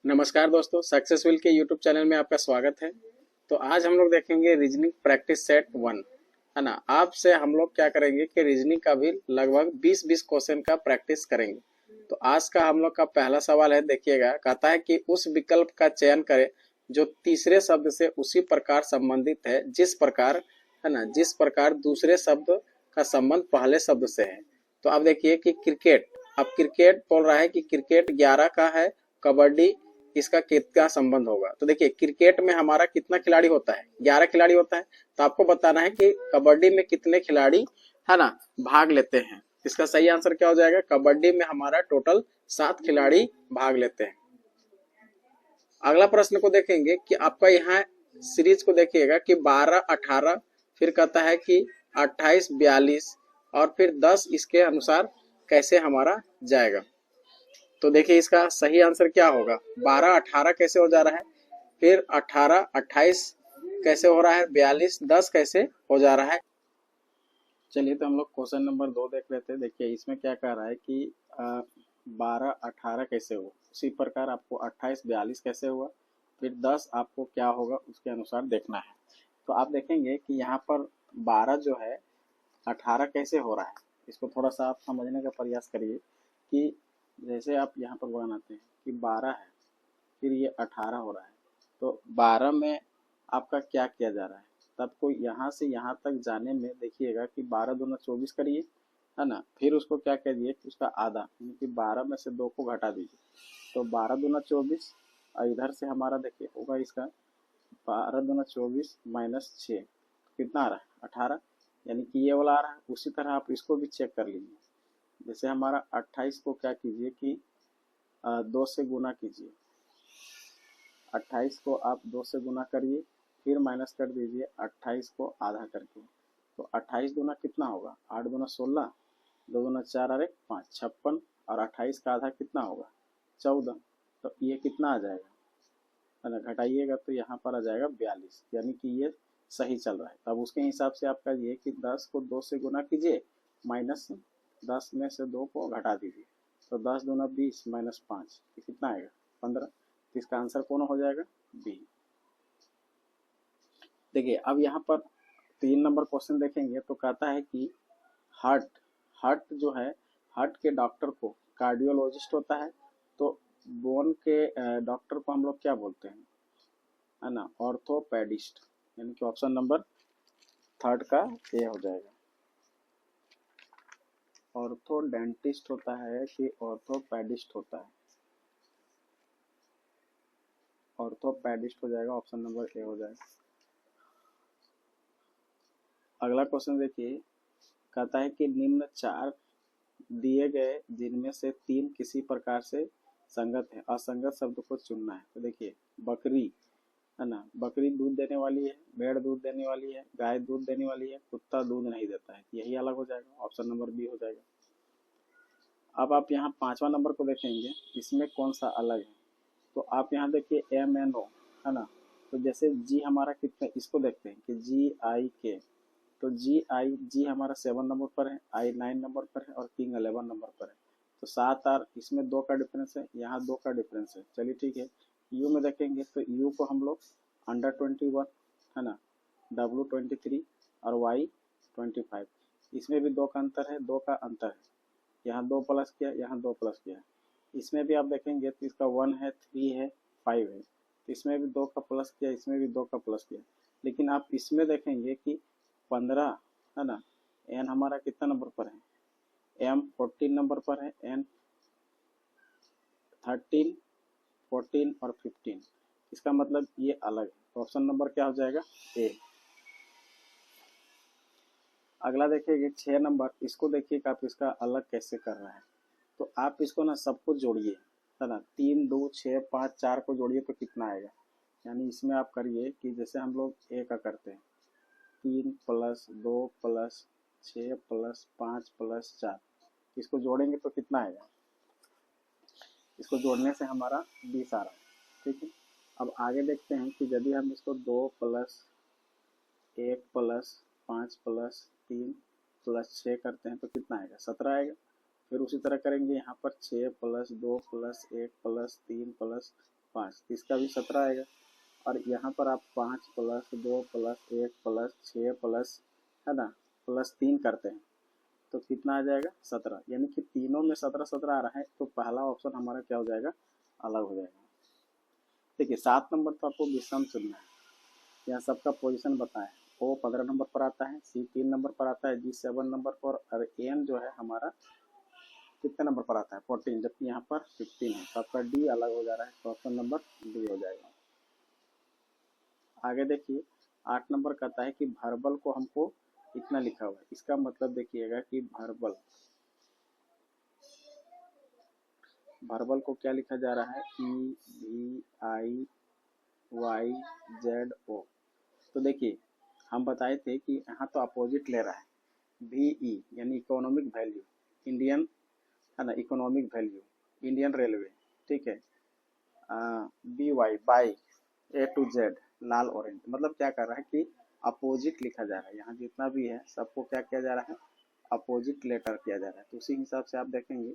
नमस्कार दोस्तों, सक्सेसफुल के यूट्यूब चैनल में आपका स्वागत है। तो आज हम लोग देखेंगे रीजनिंग प्रैक्टिस सेट 1, है ना। आपसे हम लोग क्या करेंगे कि रीजनिंग का भी लगभग 20-20 क्वेश्चन का प्रैक्टिस करेंगे। तो आज का हम लोग का पहला सवाल है, देखिएगा। कहता है कि उस विकल्प का चयन करें जो तीसरे शब्द से उसी प्रकार संबंधित है जिस प्रकार, है ना, जिस प्रकार दूसरे शब्द का संबंध पहले शब्द से है। तो अब देखिए कि क्रिकेट, अब क्रिकेट बोल रहा है कि क्रिकेट 11 का है, कबड्डी इसका कितना संबंध होगा। तो देखिए क्रिकेट में हमारा कितना खिलाड़ी होता है, 11 खिलाड़ी होता है। तो आपको बताना है कि कबड्डी में कितने खिलाड़ी, है ना, भाग लेते हैं। इसका सही आंसर क्या हो जाएगा, कबड्डी में हमारा टोटल 7 खिलाड़ी भाग लेते हैं। अगला प्रश्न को देखेंगे कि आपका यहाँ सीरीज को देखिएगा कि 12-18, फिर कहता है कि 28-42 और फिर 10 इसके अनुसार कैसे हमारा जाएगा। तो देखिए इसका सही आंसर क्या होगा, 12-18 कैसे हो जा रहा है, फिर 18-28 कैसे हो रहा है, 42-10 कैसे हो जा रहा है। चलिए तो हम लोग क्वेश्चन नंबर 2 देख लेते हैं। देखिए इसमें क्या कह रहा है कि 12-18 कैसे हुआ, उसी प्रकार आपको 28-42 कैसे हुआ, फिर 10 आपको क्या होगा उसके अनुसार देखना है। तो आप देखेंगे कि यहाँ पर 12 जो है 18 कैसे हो रहा है, इसको थोड़ा सा आप समझने का प्रयास करिए कि जैसे आप यहाँ पर बनाते हैं कि 12 है, फिर ये 18 हो रहा है। तो 12 में आपका क्या किया जा रहा है, तब को यहाँ से यहाँ तक जाने में देखिएगा कि 12 दूना 24 करिए, है ना। फिर उसको क्या करिए कि उसका आधा, यानी कि 12 में से 2 को घटा दीजिए। तो 12 दूना 24 और इधर से हमारा देखिए होगा इसका 12 दूना 24 माइनस 6 कितना आ रहा है 18, यानी कि ये वाला आ रहा है। उसी तरह आप इसको भी चेक कर लीजिए। जैसे हमारा 28 को क्या कीजिए कि 2 से गुना कीजिए, 28 को आप 2 से गुना करिए, फिर माइनस कर दीजिए 28 को आधा करके। तो 28 दूना कितना होगा, 8 दूना 16, 2 दूना 4 और 1 5, 56, और 28 का आधा कितना होगा 14। तो ये कितना आ जाएगा, है ना, घटाइएगा तो यहाँ पर आ जाएगा 42, यानी कि ये सही चल रहा है। तब उसके हिसाब से आप करिए कि 10 को 2 से गुना कीजिए, माइनस 10 में से 2 को घटा दीजिए। तो 10 दूना 20 माइनस 5, ये कितना आएगा 15। तो इसका आंसर कौन हो जाएगा, बी। देखिए अब यहाँ पर 3 नंबर क्वेश्चन देखेंगे तो कहता है कि हार्ट हार्ट जो है, हार्ट के डॉक्टर को कार्डियोलॉजिस्ट होता है। तो बोन के डॉक्टर को हम लोग क्या बोलते हैं, है ना, ऑर्थोपेडिस्ट, यानी कि ऑप्शन नंबर 3 का ए हो जाएगा। ऑर्थोडेंटिस्ट होता है कि ऑर्थोपेडिस्ट होता है, ऑर्थोपेडिस्ट हो जाएगा, ऑप्शन नंबर ए हो जाएगा। अगला क्वेश्चन देखिए, कहता है कि निम्न 4 दिए गए जिनमें से 3 किसी प्रकार से संगत है, असंगत शब्द को चुनना है। तो देखिए बकरी, है ना, बकरी दूध देने वाली है, भेड़ दूध देने वाली है, गाय दूध देने वाली है, कुत्ता दूध नहीं देता है, यही अलग हो जाएगा, ऑप्शन नंबर बी हो जाएगा। अब आप यहाँ 5वां नंबर को देखेंगे, इसमें कौन सा अलग है। तो आप यहाँ देखिए MNO, है ना। तो जैसे जी हमारा कितने, इसको देखते हैं कि GIK। तो जी हमारा 7 नंबर पर है, I 9 नंबर पर है और किंग 11 नंबर पर है। तो 7 और इसमें 2 का डिफरेंस है, यहाँ 2 का डिफरेंस है। चलिए ठीक है। यू में देखेंगे तो यू को हम लोग अंडर 21, है ना, W 23 और Y 25, इसमें भी 2 का अंतर है, 2 का अंतर है। यहाँ 2 प्लस किया, यहाँ 2 प्लस किया। इसमें भी आप देखेंगे तो इसका 1 है, 3 है, 5 है। तो इसमें भी 2 का प्लस किया, इसमें भी 2 का प्लस किया। लेकिन आप इसमें देखेंगे कि 15, है ना, एन हमारा कितना नंबर पर है, एम 14 नंबर पर है, एन 13, 14 और 15, इसका मतलब ये अलग है। तो ऑप्शन नंबर क्या हो जाएगा, ए। अगला देखिए 6 नंबर, इसको देखिए कि आप इसका अलग कैसे कर रहे हैं। तो आप इसको ना सबको जोड़िए, है ना, 3 2 6 5 4 को जोड़िए तो कितना आएगा। यानी इसमें आप करिए कि जैसे हम लोग ए का करते हैं, 3 प्लस 2 प्लस 6 प्लस 5 प्लस 4, इसको जोड़ेंगे तो कितना आएगा। इसको जोड़ने से हमारा 20 आ रहा है, ठीक है। अब आगे देखते हैं कि यदि हम इसको 2 प्लस 1 प्लस 5 प्लस 3 प्लस 6 करते हैं तो कितना आएगा, 17 आएगा। फिर उसी तरह करेंगे यहाँ पर 6 प्लस 2 प्लस 1 प्लस 3 प्लस 5, इसका भी 17 आएगा। और यहाँ पर आप 5 प्लस 2 प्लस 1 प्लस 6 प्लस है ना प्लस 3 करते हैं तो कितना आ जाएगा 17, यानी कि तीनों में 17 आ रहा है। तो पहला ऑप्शन हमारा क्या हो जाएगा, अलग हो जाएगा। देखिए 7 नंबर तो आपको विषम चुनना है, यहाँ सबका पोजीशन बताएं। ओ 15 नंबर पर आता है, सी 3 नंबर पर आता है, जी 7 नंबर पर, और एन जो है हमारा कितने नंबर पर आता है 14, जबकि यहाँ पर 15 है। तो आपका डी अलग हो जा रहा है, तो ऑप्शन नंबर डी हो जाएगा। आगे देखिए 8 नंबर कहता है कि वर्बल को हमको इतना लिखा हुआ है, इसका मतलब देखिएगा कि वर्बल को क्या लिखा जा रहा है, EVIYZO। तो देखिए हम बताए थे कि यहाँ तो अपोजिट ले रहा है, VE यानी इकोनॉमिक वैल्यू, इंडियन है ना, इकोनॉमिक वैल्यू इंडियन रेलवे, ठीक है। BY by A to Z Lal orange, मतलब क्या कर रहा है कि अपोजिट लिखा जा रहा है। यहाँ जितना भी है सबको क्या किया जा रहा है, अपोजिट लेटर किया जा रहा है। तो उसी हिसाब से आप देखेंगे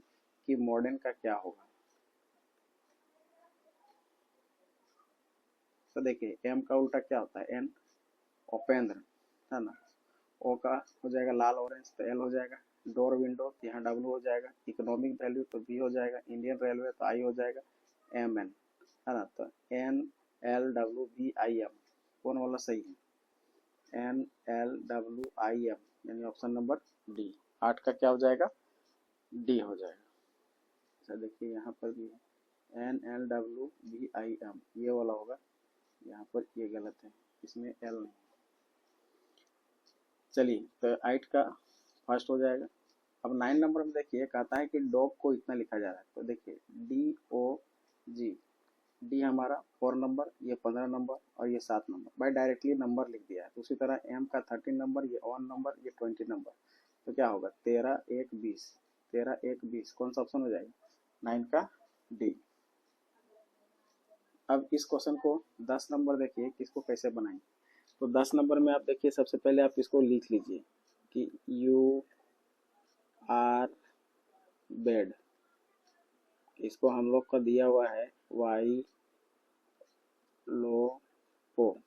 कि मॉडर्न का क्या होगा। तो देखिए एम का उल्टा क्या होता है, एन उपेंद्र है ना, ओ का हो जाएगा लाल ऑरेंज तो एल हो जाएगा, डोर विंडो तो यहाँ डब्ल्यू हो जाएगा, इकोनॉमिक वैल्यू तो बी हो जाएगा, इंडियन रेलवे तो आई हो जाएगा, एम एन है ना। तो NLWVIM कौन वाला सही है, NLWIM यानी ऑप्शन नंबर डी। 8 का क्या हो जाएगा, डी हो जाएगा। अच्छा देखिए यहाँ पर भी है NLWVIM, ये वाला होगा, यहाँ पर ये गलत है, इसमें एल नहीं। चलिए तो 8 का फर्स्ट हो जाएगा। अब 9 नंबर में देखिए कहता है कि डॉग को इतना लिखा जा रहा है। तो देखिए DOG, डी हमारा 4 नंबर, ये 15 नंबर और ये 7 नंबर, भाई डायरेक्टली नंबर लिख दिया है। तो उसी तरह एम का 13 नंबर, ये 1 नंबर, ये 20 नंबर, तो क्या होगा 13 1 20, 13 1 20 कौन सा ऑप्शन हो जाएगा, 9 का डी। अब इस क्वेश्चन को 10 नंबर देखिए कि इसको कैसे बनाएंगे। तो 10 नंबर में आप देखिए सबसे पहले आप इसको लिख लीजिए कि यू आर बेड, इसको हम लोग का दिया हुआ है वाई लो पो,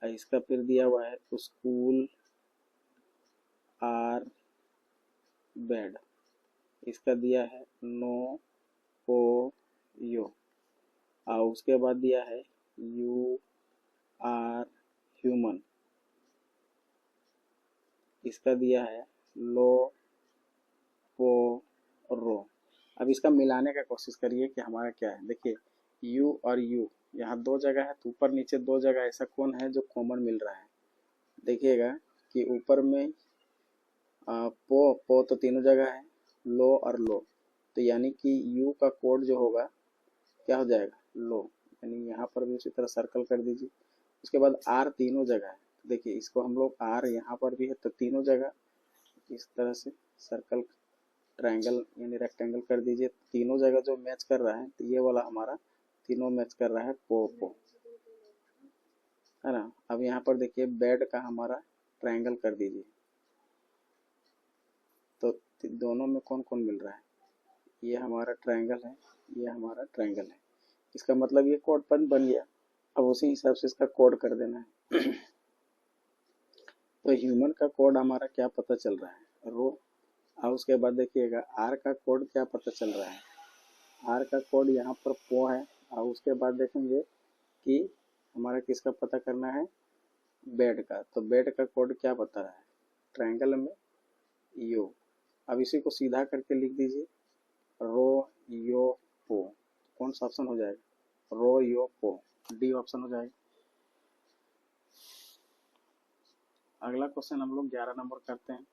इसका फिर दिया हुआ है स्कूल आर बेड, इसका दिया है नो पो यो, और उसके बाद दिया है यू आर ह्यूमन, इसका दिया है लो पो रो। अब इसका मिलाने का कोशिश करिए कि हमारा क्या है। देखिए यू और यू यहाँ दो जगह है, तो ऊपर नीचे दो जगह ऐसा कौन है जो कॉमन मिल रहा है। देखिएगा कि ऊपर में पो तो तीनों जगह है, लो और लो, तो यानी कि यू का कोड जो होगा क्या हो जाएगा, लो, यानी यहाँ पर भी उसी तरह सर्कल कर दीजिए। उसके बाद आर तीनों जगह है, तो देखिए इसको हम लोग आर यहाँ पर भी है तो तीनों जगह इस तरह से सर्कल ट्रायंगल यानी रेक्टेंगल कर दीजिए। तीनों जगह जो मैच कर रहा है तो ये वाला हमारा तीनों मैच कर रहा है पो है ना। अब यहाँ पर देखिए बेड का हमारा ट्रायंगल कर दीजिए, तो दोनों में कौन कौन मिल रहा है, ये हमारा ट्रायंगल है, ये हमारा ट्रायंगल है। इसका मतलब ये कोड बन गया। अब उसी हिसाब से इसका कोड कर देना है। तो ह्यूमन का कोड हमारा क्या पता चल रहा है, रो। और उसके बाद देखिएगा आर का कोड क्या पता चल रहा है, आर का कोड यहाँ पर पो है। और उसके बाद देखेंगे कि हमारा किसका पता करना है, बेड का। तो बेड का कोड क्या बता रहा है, ट्रायंगल में यो। अब इसी को सीधा करके लिख दीजिए रो यो पो, कौन सा ऑप्शन हो जाएगा, रो यो पो, डी ऑप्शन हो जाएगा। अगला क्वेश्चन हम लोग 11 नंबर करते हैं।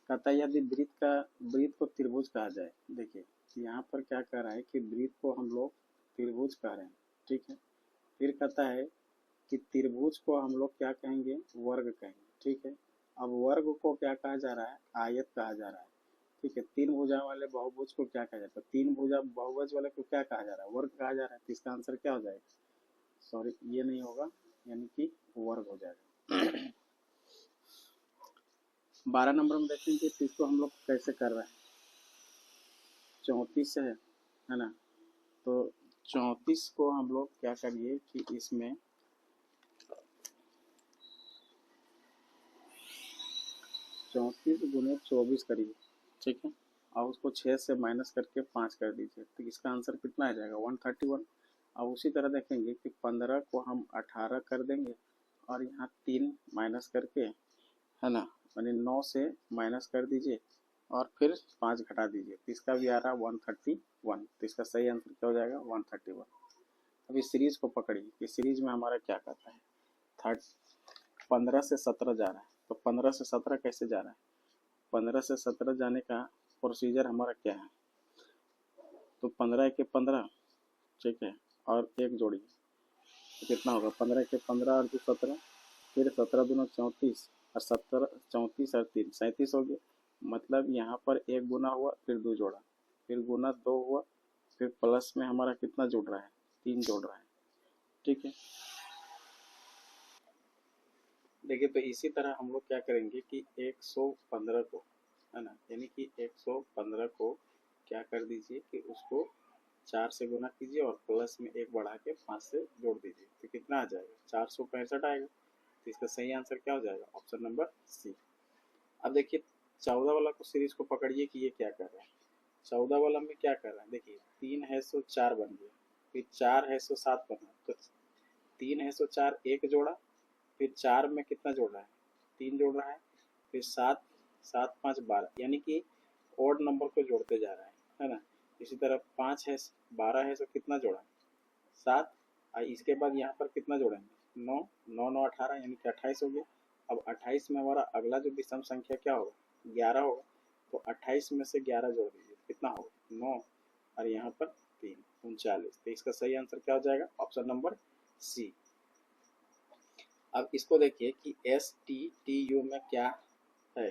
कहता है यदि वृत्त को त्रिभुज कहा जाए। देखिए यहाँ पर क्या कह रहा है कि वृत्त को हम लोग त्रिभुज कह रहे हैं, ठीक है। फिर कहता है कि त्रिभुज को हम लोग क्या कहेंगे, वर्ग कहेंगे, ठीक है। अब वर्ग को क्या कहा जा रहा है, आयत कहा जा रहा है, ठीक है। तीन भुजा वाले बहुभुज को क्या कहा जाता है, तीन भुजा बहुभुज वाले को क्या कहा जा रहा है, वर्ग कहा जा रहा है। तो इसका आंसर क्या हो जाएगा, सॉरी ये नहीं होगा, यानी कि वर्ग हो जाएगा। 12 नंबर में देखेंगे तो इसको हम लोग कैसे कर रहे हैं, 34 है ना। तो 34 को हम लोग क्या करिए कि इसमें 34 गुने 24 करिए, ठीक है, और उसको 6 से माइनस करके 5 कर दीजिए, तो इसका आंसर कितना आ जाएगा 131। अब उसी तरह देखेंगे कि 15 को हम 18 कर देंगे और यहाँ 3 माइनस करके, है ना, यानी 9 से माइनस कर दीजिए और फिर 5 घटा दीजिए, तो इसका भी आ रहा है 131। तो इसका सही आंसर क्या हो जाएगा 131। अब इस सीरीज को पकड़िए कि सीरीज में हमारा क्या कहता है, 15 से 17 जा रहा है, तो 15 से 17 कैसे जा रहा है, 15 से 17 जाने का प्रोसीजर हमारा क्या है, तो 15 के 15, ठीक है, और एक जोड़िए, तो कितना होगा 15 के 15 और 2 17, फिर 17 दूना 34 और 17 34 और 3 37 हो गया। मतलब यहाँ पर एक गुना हुआ, फिर 2 जोड़ा, फिर गुना 2 हुआ, फिर प्लस में हमारा कितना जुड़ रहा है 3 जोड़ रहा है, ठीक है। देखिए तो इसी तरह हम लोग क्या करेंगे कि 115 को, है ना, यानी कि 115 को क्या कर दीजिए कि उसको 4 से गुना कीजिए और प्लस में 1 बढ़ा के 5 से जोड़ दीजिए, तो कितना आ जाएगा 465 आएगा। तो इसका सही आंसर क्या हो जाएगा ऑप्शन नंबर सी। अब देखिए 14 वाला को सीरीज को पकड़िए कि ये क्या कर रहा है। 14 वाला में क्या कर रहा है, देखिए 3 है सो 4 बन गया, फिर 4 है सो 7 बना, तो 3 है सो 4 एक जोड़ा, फिर 4 में कितना जोड़ रहा है 3 जोड़ रहा है, फिर 7 7 5 12, यानी कि ओड नंबर को जोड़ते जा रहा है ना। इसी तरह 5 है 12 है तो कितना जोड़ा 7, और इसके बाद यहाँ पर कितना जोड़ेंगे 9 9 9 18, यानी कि 28 हो गया। अब 28 में हमारा अगला जो विषम संख्या क्या होगा 11 होगा, तो 28 में से 11 जोड़ दीजिए, कितना होगा 9, और यहाँ पर 3 39। तो इसका सही आंसर क्या हो जाएगा ऑप्शन नंबर सी। अब इसको देखिए कि एस टी टी यू में क्या है,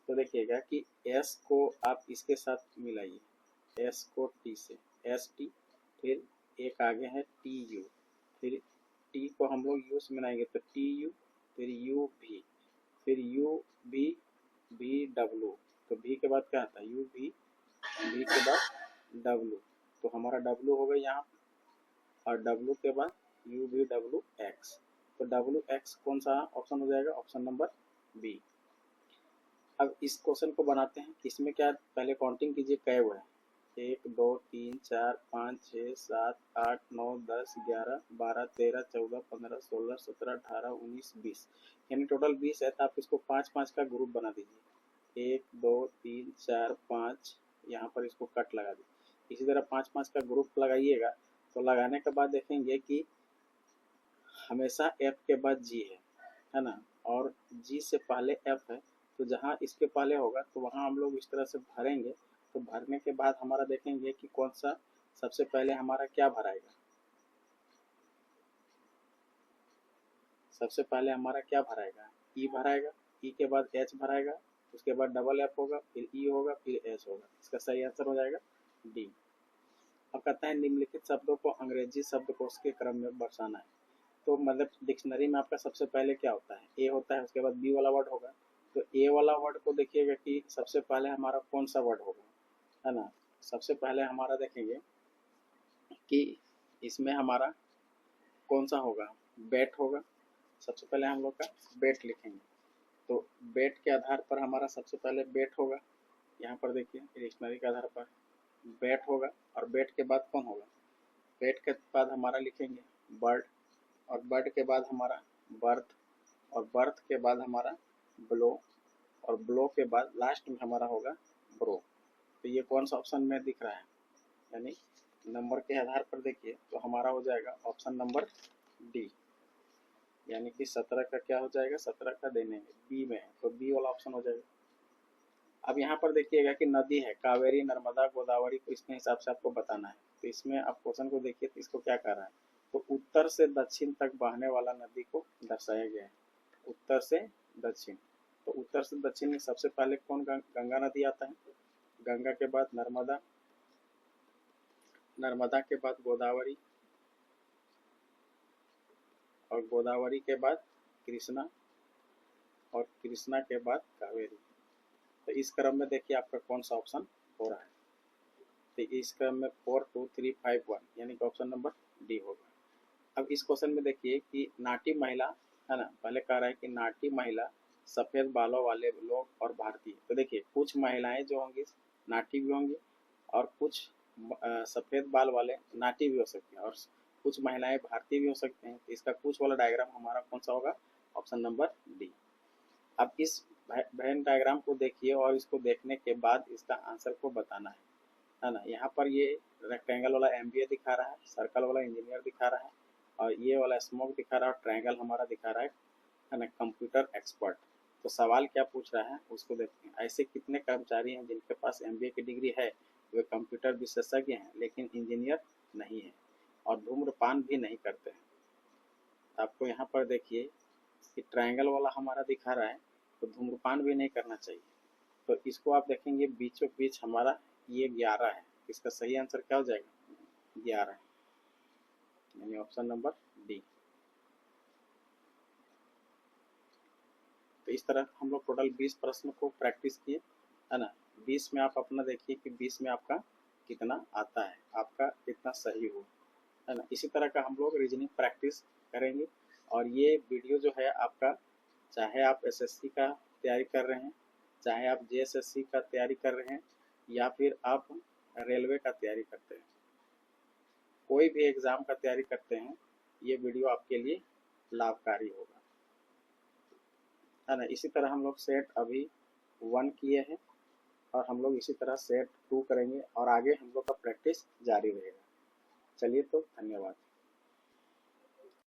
तो देखिएगा कि एस को आप इसके साथ मिलाइए, एस को टी से, एस टी, फिर एक आगे है टी यू, फिर टी को हम लोग यू से मिलाएंगे तो टी यू, फिर यू भी, फिर यू भी, भी डब्लू, तो भी के बाद क्या आता है यू भी, भी के बाद डब्लू, तो हमारा डब्लू हो गया यहाँ, और डब्लू के बाद यू भी डब्लू एक्स, तो डब्लू एक्स कौन सा ऑप्शन हो जाएगा ऑप्शन नंबर बी। अब इस क्वेश्चन को बनाते हैं, इसमें क्या पहले काउंटिंग कीजिए कै हुआ है, 1 2 3 4 5 6 7 8 9 10 11 12 13 14 15 16 17 18 19 20, यानी टोटल 20 है, तो आप इसको 5 5 का ग्रुप बना दीजिए, 1 2 3 4 5, यहाँ पर इसको कट लगा दीजिए। इसी तरह 5 5 का ग्रुप लगाइएगा, तो लगाने के बाद देखेंगे कि हमेशा एफ के बाद जी है ना, और जी से पहले एफ है, तो जहाँ इसके पहले होगा तो वहाँ हम लोग इस तरह से भरेंगे, तो भरने के बाद हमारा देखेंगे कि कौन सा सबसे पहले हमारा क्या भराएगा, सबसे पहले हमारा क्या भराएगा ई भराएगा, ई के बाद एच भराएगा, उसके बाद डबल एफ होगा, फिर ई होगा, फिर एच होगा, इसका सही आंसर हो जाएगा डी। अब कहता है निम्नलिखित शब्दों को अंग्रेजी शब्दकोश के क्रम में दर्शाना है, तो मतलब डिक्शनरी में आपका सबसे पहले क्या होता है ए होता है, उसके बाद बी वाला वर्ड होगा, तो ए वाला वर्ड को देखिएगा कि सबसे पहले हमारा कौन सा वर्ड होगा, है ना। सबसे पहले हमारा देखेंगे कि इसमें हमारा कौन सा होगा बैट होगा, सबसे पहले हम लोग का बैट लिखेंगे, तो बैट के आधार पर हमारा सबसे पहले बैट होगा, यहाँ पर देखिए डिक्शनरी के आधार पर बैट होगा, और बैट के बाद कौन होगा, बैट के बाद हमारा लिखेंगे बर्ड, और बर्ड के बाद हमारा बर्थ, और बर्थ के बाद हमारा ब्लो, और ब्लो के बाद लास्ट में हमारा होगा ब्रो। तो ये कौन सा ऑप्शन में दिख रहा है, यानी नंबर के आधार पर देखिए तो हमारा हो जाएगा ऑप्शन नंबर डी, यानी कि 17 का क्या हो जाएगा 17 का देने में बी में है, तो बी वाला ऑप्शन हो जाएगा। अब यहाँ पर देखिएगा कि नदी है कावेरी नर्मदा गोदावरी को इसके हिसाब से आपको बताना है, तो इसमें आप क्वेश्चन को देखिए तो इसको क्या कर रहा है, तो उत्तर से दक्षिण तक बहने वाला नदी को दर्शाया गया है, उत्तर से दक्षिण, तो उत्तर से दक्षिण में सबसे पहले कौन गंगा नदी आता है, गंगा के बाद नर्मदा, नर्मदा के बाद गोदावरी, और गोदावरी के बाद कृष्णा, और कृष्णा के बाद कावेरी। तो इस क्रम में देखिए आपका कौन सा ऑप्शन हो रहा है। तो इस क्रम में 4 2 3 5 1 यानी कि ऑप्शन नंबर डी होगा। अब इस क्वेश्चन में देखिए कि नाटी महिला है ना, पहले कह रहा है कि नाटी महिला, सफेद बालों वाले लोग और भारतीय। तो देखिए कुछ महिलाएं जो होंगी नाटी भी होंगी और कुछ सफेद बाल वाले नाटी भी हो सकते हैं और कुछ महिलाएं भारतीय भी हो सकते हैं। तो इसका कुछ वाला डायग्राम हमारा कौन सा होगा, ऑप्शन नंबर डी। अब इस वेन डायग्राम को देखिए और इसको देखने के बाद इसका आंसर को बताना है ना। यहाँ पर ये रेक्टेंगल वाला एमबीए दिखा रहा है, सर्कल वाला इंजीनियर दिखा रहा है और ये वाला स्मोक दिखा रहा है और ट्रायंगल हमारा दिखा रहा है ना कंप्यूटर एक्सपर्ट। तो सवाल क्या पूछ रहा है उसको देखते हैं। ऐसे कितने कर्मचारी हैं जिनके पास एमबीए की डिग्री है, वे कंप्यूटर विशेषज्ञ हैं लेकिन इंजीनियर नहीं है और धूम्रपान भी नहीं करते हैं। आपको यहाँ पर देखिए कि ट्रायंगल वाला हमारा दिखा रहा है तो धूम्रपान भी नहीं करना चाहिए। तो इसको आप देखेंगे बीचों बीच हमारा ये 11 है। इसका सही आंसर क्या हो जाएगा, 11 यानी ऑप्शन नंबर डी। तो इस तरह हम लोग टोटल 20 प्रश्न को प्रैक्टिस किए है ना। 20 में आप अपना देखिए कि 20 में आपका कितना आता है, आपका कितना सही हो, है ना। इसी तरह का हम लोग रीजनिंग प्रैक्टिस करेंगे। और ये वीडियो जो है आपका, चाहे आप एसएससी का तैयारी कर रहे हैं, चाहे आप जेएसएससी का तैयारी कर रहे हैं या फिर आप रेलवे का तैयारी करते हैं, कोई भी एग्ज़ाम का तैयारी करते हैं, ये वीडियो आपके लिए लाभकारी होगा, है ना। इसी तरह हम लोग सेट अभी 1 किए हैं और हम लोग इसी तरह सेट 2 करेंगे और आगे हम लोग का प्रैक्टिस जारी रहेगा। चलिए तो धन्यवाद।